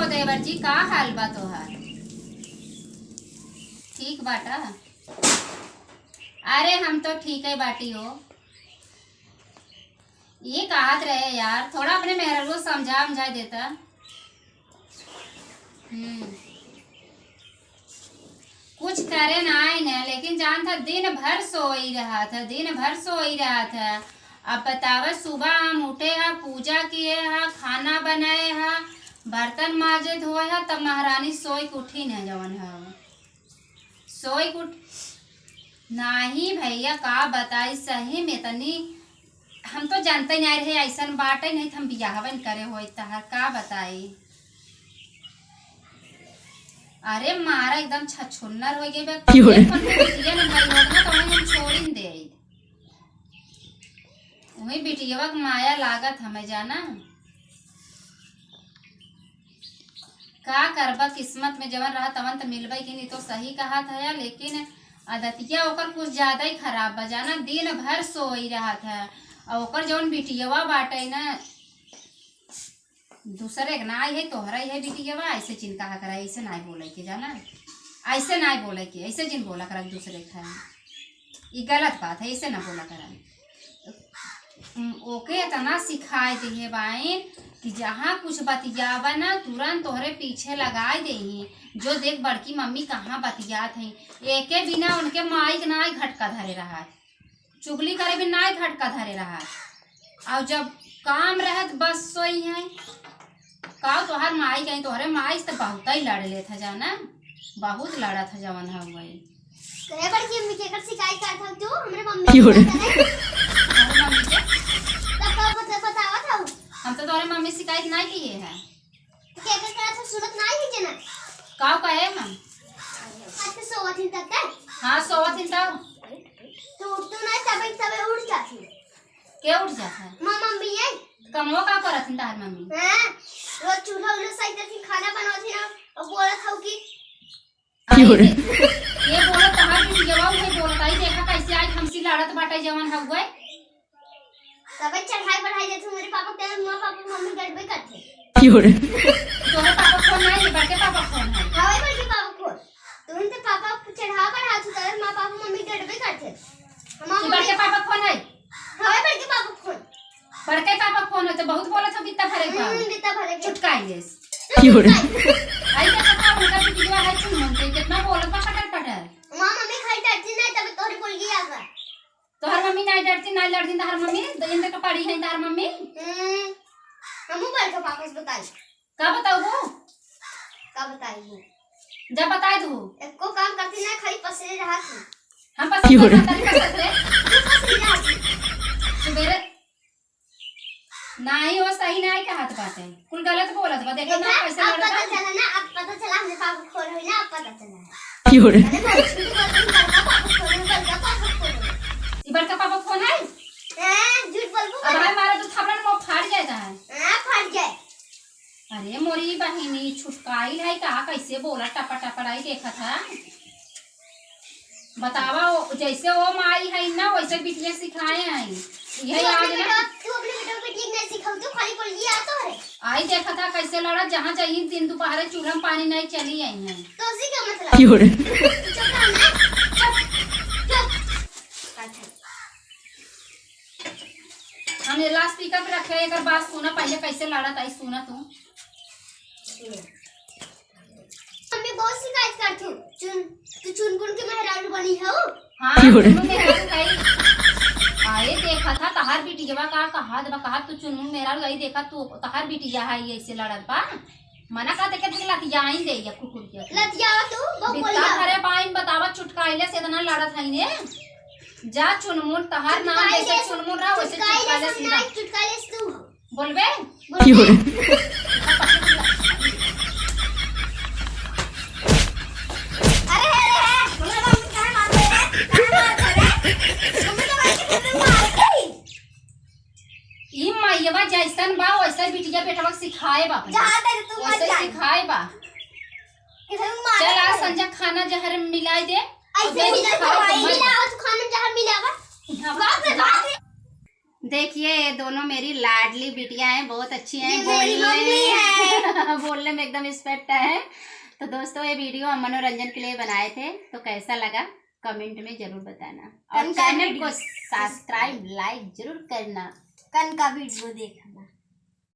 हो देवर जी, का हाल बा तोहार? ठीक बाटा? अरे हम तो ठीक है बाटी हो। ये कहत रहे यार, थोड़ा अपने मेहर को समझा देता। कुछ करे ना आए न, लेकिन जान था दिन भर सो ही रहा था। अब बतावा, सुबह हम उठे हैं, पूजा किए हैं, खाना बनाए हैं, बर्तन माजे धोए हैं, तब महारानी सोई उठी न जवन है सोई उठ नहीं भैया, का बताई सही में तनी हम तो जानते नहीं रहे ऐसा बाटे नहीं, हम बियाहवन करे हो तहर का बताई। अरे मारा एकदम छछुन्नर हो गए छोड़ दे वही बिटिया माया लागत हमें जाना का करबा, किस्मत में जवन रहा तवन तो मिलबे की नहीं, तो सही कहा था। लेकिन आदतिया ओकर कुछ ज्यादा ही खराब बजाना, दिन भर सो ही रहा था। और ओकर जवन बिटिया बाटे ना, दूसरे ना आई है तोहरा है बिटिया, ऐसे चिंता करा, ऐसे ना बोले के जाना, ऐसे ना बोले के, ऐसे जिन बोला करा दूसरे खाए, ये गलत बात है, ऐसे ना बोला करा। ओके इतना सिखाए दिए बाइन कि जहाँ कुछ बतियावा ना तुरंत तोहरे पीछे लगाए दे, जो देख बड़की मम्मी कहाँ बतियात है, एके बिना उनके माई के नाई घटका धरे रहा, चुगली करे भी नाई घटका धरे रहा। और जब काम रहत बस सोई है का तोहर माई कहीं, तोहरे माई से तो बहुत ही लड़ ले था जाना, बहुत लड़ा था जवन है वही बड़की मम्मी के कर शिकायत कर था तू हमरे मम्मी हम तो तोरे मम्मी शिकायत नहीं किए हैं, क्या कर करा था सूरत नहीं है जना काव कहे हम आज तो सोवत ही तक है। हां सोवत ही तब तो उठ तो नहीं, तबे उठ जाती के उठ जाता है मम्मी है कमो का करत है तार मम्मी। हां रोज चूल्हा उल्हा सही तरह खाना बनाती ना, और बोला था कि ये बोला तहार भी जवाब है, बोलता ही देखा कैसे आज हमसी लड़त बाटे जवन हो गए, तबे चढ़ाई बढ़ाई देते मेरे पापा के, मां पापा मम्मी गड़बड़ करते तोरे पापा फोन नहीं, बड़के पापा फोन है। हां भाई बड़के पापा फोन तुरंत पापा चढ़ा बढ़ा तू तेरे मां पापा मम्मी गड़बड़ करते, हम बड़के पापा फोन है। हां भाई बड़के पापा फोन, बड़के पापा फोन है तो बहुत बोला था बित्ता भरे का बित्ता भरे चुटकाइलेस आई देखा था उनका वीडियो है, सुन हम कितना बोलत बा पटर मां मम्मी खाई डरती नहीं, तबे तोरे बोल गई आगा तोहर मम्मी नहीं डरती, नहीं लड़ती तोहर मम्मी, दिन तक पड़ी है तोहर मम्मी। हम मोबाइल का पापा से बताई का बताओ वो, का बताई वो जब बताए तू एको काम करती नहीं, खाली पसरे रहा थी हम पसंद करता नहीं पसंद रे पसरे रहा थी सुबेरे नहीं हो सही नहीं का हाथ बात है, कुल गलत बोलत बा, देखो ना कैसे अब लड़ता पता चला ना, अब पता चला हमने पापा खोल हुई ना, अब पता चला है अरे बड़का पापा फोन है झूठ बोलबो अब हमारा तो थपड़ा में फाड़ जाता है। हां फट जाए। अरे मोरी बहिनी छुटकाई है का, कैसे बोला टपा टपड़ाई देखा था, बतावा जैसे वो माई है ना वैसे बिटिया सिखाए हैं, यही आज ना तू अपने बेटा को ठीक नहीं सिखाऊ, तू खाली बोल दिया तो है आई देखा था कैसे लड़ा, जहाँ चाहिए दिन दोपहर चूल्हा में पानी नहीं चली आई है, तो उसी का मतलब हमने लास्ट स्पीकर पे रखे, एक बात सुना पहले कैसे लड़ा था, सुना तू मम्मी बहुत शिकायत कर तू चुनगुन के मेहरारू बनी हो। हाँ आए देखा था तहार बिटिया का कहा तू चुनमुन मेहरारू गई देखा तू तहार बिटिया है ऐसे लड़त बा, मना का देखे थे लतिया ही दे या कुकुर के लतिया तू बहुत बोलिया अरे बाइन बतावा चुटकाइले से इतना लड़त है ने, जा चुनमुन तहार नाम जैसे चुनमुन रहा वैसे चुटकाइले तू बोलबे जैसन बा वैसे बिटिया बेटवा सिखाए बा, वैसे सिखाए बा। चल आज संजय खाना जहर मिलाई दे, देखिए ये दोनों मेरी लाडली बिटिया हैं, बहुत अच्छी हैं, ये मेरी मम्मी है। बोलने में एकदम स्पेक्ट है। तो दोस्तों ये वीडियो हम मनोरंजन के लिए बनाए थे, तो कैसा लगा कमेंट में जरूर बताना और कल का चैनल वीडियो को सब्सक्राइब लाइक जरूर करना। कल का वीडियो देखना।